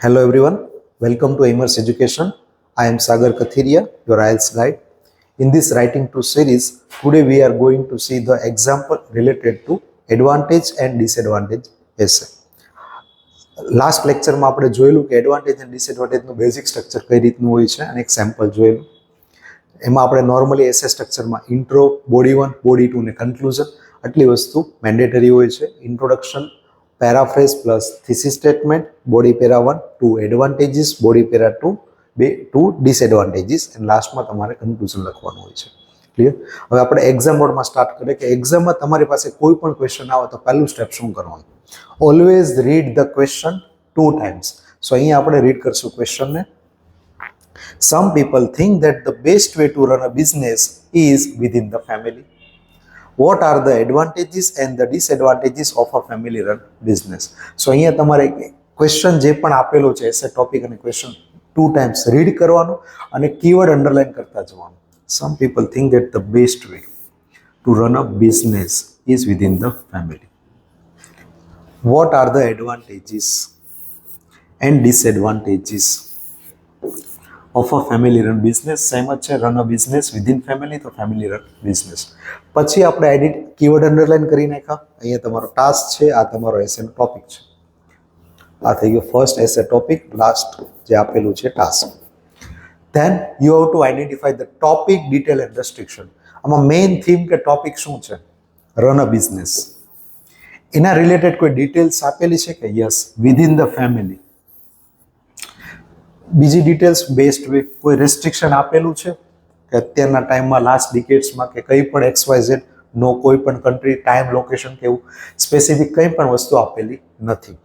Hello everyone, welcome to Immerse Education. I am Sagar Kathiria, your IELTS guide. In this writing to series, today we are going to see the example related to advantage and disadvantage essay. Last લેક્ચરમાં આપણે જોયેલું કે advantage અને ડિસએડવાન્ટેજનું basic structure કઈ રીતનું હોય છે અને એક સેમ્પલ જોયેલું. એમાં આપણે નોર્મલી એસે સ્ટ્રક્ચરમાં ઇન્ટ્રો, બોડી 1, બોડી 2 ને કન્ક્લુઝન આટલી વસ્તુ મેન્ડેટરી હોય છે. Introduction, paraphrase plus thesis statement, body para 1, 2 advantages, body para 2 disadvantages અને લાસ્ટમાં તમારે કન્ક્લુઝન લખવાનું હોય છે. ક્લિયર? હવે આપણે એક્ઝામ મોડમાં સ્ટાર્ટ કરીએ કે એક્ઝામમાં તમારી પાસે કોઈ પણ ક્વેશ્ચન આવે તો પહેલું સ્ટેપ શું કરવાનું? Always read the question 2 times. સો અહીંયા આપણે રીડ કરશું ક્વેશ્ચનને. Some people think that the best way to run a business is within the family. What are the advantages and the disadvantages of a family run business? So અહીંયા તમારે question જે પણ આપેલો છે એસે topic અને question 2 times read કરવાનું અને keyword underline કરતા જવાનું. Some people think that the best way to run a business is within the family. What are the advantages and disadvantages of a family run business? Same જ છે, run a business within family તો family run business. પછી આપણે edit keyword underline કરી નાખ્યા. અહીંયા તમારો task છે, આ તમારો એસેનો ટોપિક છે. આ થઈ ગયો ફર્સ્ટ એસે ટોપિક, લાસ્ટ જે આપેલું છે task. Then you have to identify the topic, detail and restriction. આમાં મેઇન થીમ કે ટોપિક શું છે? Run a business. એના રિલેટેડ કોઈ ડિટેલ્સ આપેલી છે કે યસ વિધિન ધ ફેમિલી. બીજી ડિટેલ્સ બેસ્ટ વે, કોઈ રેસ્ટ્રિક્શન આપેલું છે કે અત્યારના ટાઈમમાં લાસ્ટ ડિકેટ્સમાં કે કંઈ પણ XYZ નો કોઈ પણ કન્ટ્રી, ટાઈમ, લોકેશન કે એવું સ્પેસિફિક કંઈ પણ વસ્તુ આપેલી નથી.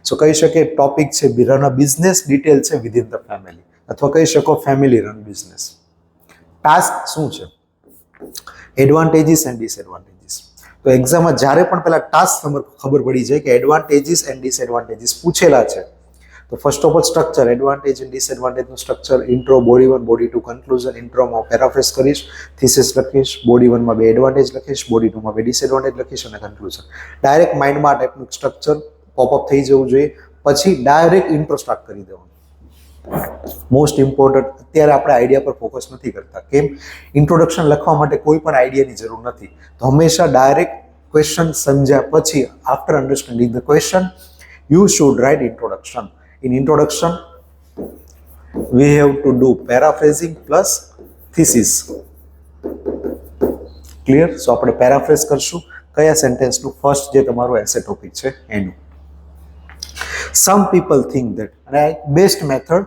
સો કહી શકીએ ટોપિક છે રન અ બિઝનેસ, ડિટેલ છે વિધિન ધ ફેમિલી, અથવા કહી શકો ફેમિલી રન બિઝનેસ. ટાસ્ક શું છે? Advantages and disadvantages. તો એક્ઝામમાં જ્યારે પણ પહેલા ટાસ્ક તમને ખબર પડી જાય કે એડવાન્ટેજીસ એન્ડ ડિસએડવાન્ટેજીસ પૂછેલા છે તો first of all structure, advantage and ડિસએડવાન્ટેજનું structure, intro, body 1, body 2 conclusion. ઇન્ટ્રોમાં પેરાફ્રેઝ કરીશ, થીસિસ લખીશ, બોડી 1માં 2 એડવાન્ટેજ લખીશ, બોડી 2માં 2 ડિસએડવાન્ટેજ લખીશ અને કન્ક્લુઝન. ડાયરેક્ટ માઇન્ડમાં આ ટાઈપનું સ્ટ્રક્ચર પોપઅપ થઈ જવું જોઈએ. પછી ડાયરેક્ટ ઇન્ટ્રો સ્ટાર્ટ કરી દેવાનું. મોસ્ટ ઇમ્પોર્ટન્ટ, અત્યારે આપણે આઈડિયા પર ફોકસ નથી કરતા. કેમ? ઇન્ટ્રોડક્શન લખવા માટે કોઈ પણ આઈડિયાની જરૂર નથી. તો હંમેશા ડાયરેક્ટ ક્વેશ્ચન સમજ્યા પછી, after understanding the question, you should write introduction. In introduction, we have to do paraphrasing plus thesis. Clear? So આપણે પેરાફ્રેઝ કરશું કયા સેન્ટેન્સનું? ફર્સ્ટ જે તમારો એસે ટોપિક છે એનું. Some people think that, અને બેસ્ટ મેથડ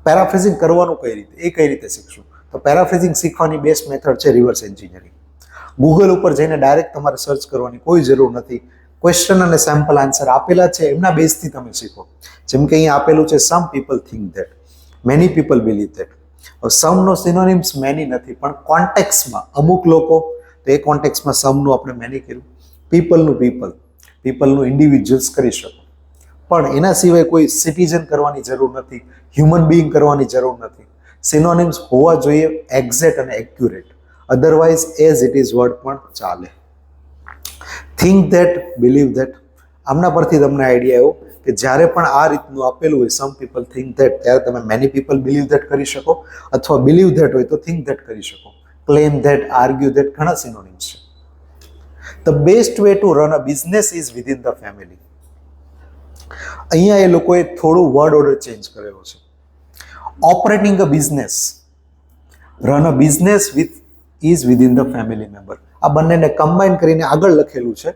પેરાફ્રેઝિંગ કરવાનું કઈ રીતે, એ કઈ રીતે શીખશું? તો પેરાફ્રેઝિંગ શીખવાની બેસ્ટ મેથડ છે રિવર્સ એન્જિનિયરિંગ. ગૂગલ ઉપર જઈને ડાયરેક્ટ તમારે સર્ચ કરવાની કોઈ જરૂર નથી. ક્વેશ્ચન અને સેમ્પલ આન્સર આપેલા છે એમના બેઝથી તમે શીખો. જેમ કે અહીંયા આપેલું છે some people think that, many people believe that. સમનો સિનોનિમ્સ મેની નથી, પણ કોન્ટેક્સમાં અમુક લોકો, તો એ કોન્ટેક્સમાં સમનું આપણે મેની કર્યું. પીપલનું પીપલનું ઇન્ડિવિજ્યુઅલ્સ કરી શકો, પણ એના સિવાય કોઈ સિટીઝન કરવાની જરૂર નથી, હ્યુમન બિઈંગ કરવાની જરૂર નથી. સિનોનિમ્સ હોવા જોઈએ એક્ઝેક્ટ અને accurate, otherwise as it is word પણ ચાલે. Think that, believe that. આમના પરથી તમને આઈડિયા આવ્યો કે જ્યારે પણ આ રીતનું આપેલું હોય સમ પીપલ થિંક ધેટ, ત્યારે તમે મેની પીપલ બિલીવ ધેટ કરી શકો, અથવા બિલીવ ધેટ હોય તો થિંક ધેટ કરી શકો. ક્લેમ ધેટ, આર્ગ્યુ ધેટ, ઘણા સિનોનિમ્સ છે. The best way to run a business is within the family. અહીંયા એ લોકોએ થોડું વર્ડ ઓર્ડર ચેન્જ કરેલો છે. Operating a business, run a business is within the family member. આ બંનેને કમ્બાઈન કરીને આગળ લખેલું છે.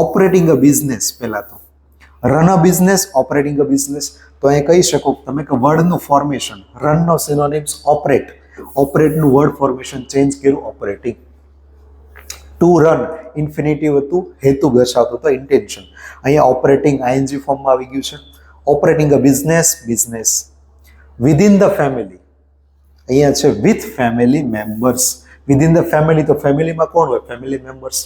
ઓપરેટિંગ અ બિઝનેસ પહેલા તો, run a business, operating a business. તો અહીં કહી શકો તમે કે વર્ડનું ફોર્મેશન, રનનો સિનોનિમ્સ ઓપરેટ, ઓપરેટનું વર્ડ ફોર્મેશન ચેન્જ કર્યું ઓપરેટિંગ. ટુ રન ઇન્ફિનિટિવ હતું, હેતુ દર્શાવતો હતો, ઇન્ટેન્શન. અહીંયા ઓપરેટિંગ આઈએનજી ફોર્મમાં આવી ગયું છે. Operating a business, business within the family. અહીંયા છે with family members. Within the family, તો ફેમિલીમાં કોણ હોય? Family members.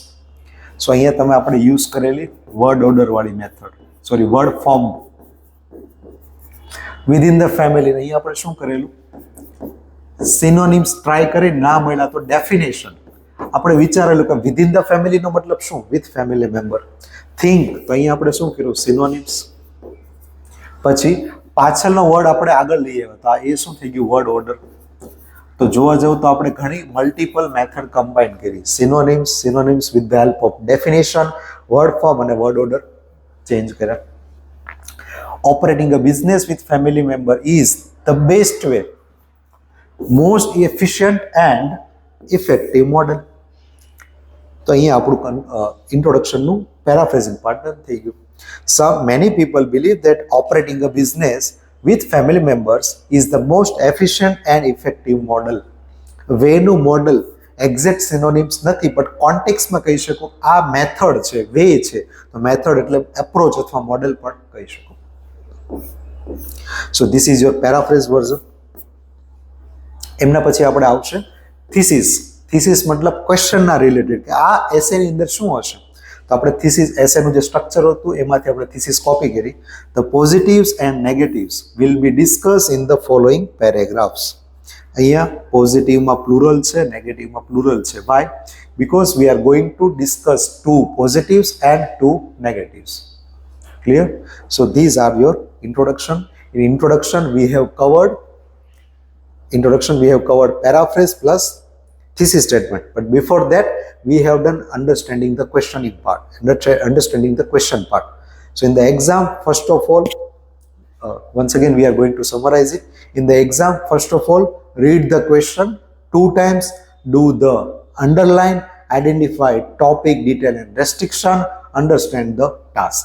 સો અહીંયા તમે આપણે યુઝ કરેલી વર્ડ ઓર્ડર વાળી method, sorry word form within the family. અહીંયા આપણે શું કરેલું? સિનોનિમ્સ ટ્રાય કરી, ના મળ્યા તો ડેફિનેશન. આપણે વિચારેલું કે વિધિન ધ ફેમિલીનો મતલબ શું? With family member. થિંક, તો અહીંયા આપણે શું કર્યું? સિનોનિમ્સ. પછી પાછળનો વર્ડ આપણે આગળ લઈએ તો આ એ શું થઈ ગયું વર્ડ ઓર્ડર. તો જોવા જવું તો આપણે ઘણી મલ્ટિપલ મેથડ કમ્બાઈન કરી, synonyms with the help of definition, word form અને વર્ડ ઓર્ડર ચેન્જ કર્યા. Operating a business with family member is the best way, most efficient and effective model. તો અહીંયા આપણું ઇન્ટ્રોડક્શનનું પેરાફ્રેઝિંગ પાર્ટ થઈ ગયું. Many people believe that operating a business with family members is the most efficient and effective model. વેનું model exact synonyms નથી, but કોન્ટેક્સમાં કહી શકો આ મેથડ છે, વે છે. તો મેથડ એટલે એપ્રોચ અથવા મોડલ પણ કહી શકો. So this is your paraphrase version. એમના પછી આપણે આવશે થીસિસ. થીસિસ મતલબ ક્વેશ્ચનના રિલેટેડ કે આ એસેની અંદર શું હશે. તો આપણે થીસિસ એસેનું જે સ્ટ્રક્ચર હતું એમાંથી આપણે થીસિસ કોપી કરી. The positives and negatives will be discuss in the following paragraphs. અહીંયા પોઝિટિવમાં પ્લુરલ છે, નેગેટિવમાં પ્લુરલ છે. Why? Because we are going to discuss 2 positives and 2 negatives. Clear? So these are your introduction. In introduction we have covered paraphrase plus thesis statement, but before that we have done understanding the question part. So in the exam, first of all, once again we are going to summarize it. In the exam, first of all, read the question 2 times, do the underline, identify topic, detail and restriction, understand the task.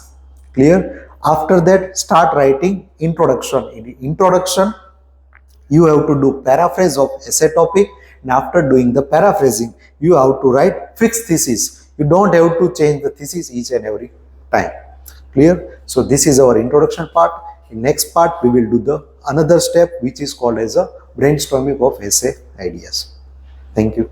Clear? After that, start writing introduction. In introduction you have to do paraphrase of essay topic, and after doing the paraphrasing you have to write fixed thesis. You don't have to change the thesis each and every time. Clear? So this is our introduction part. In next part we will do the another step which is called as a brainstorming of essay ideas. Thank you.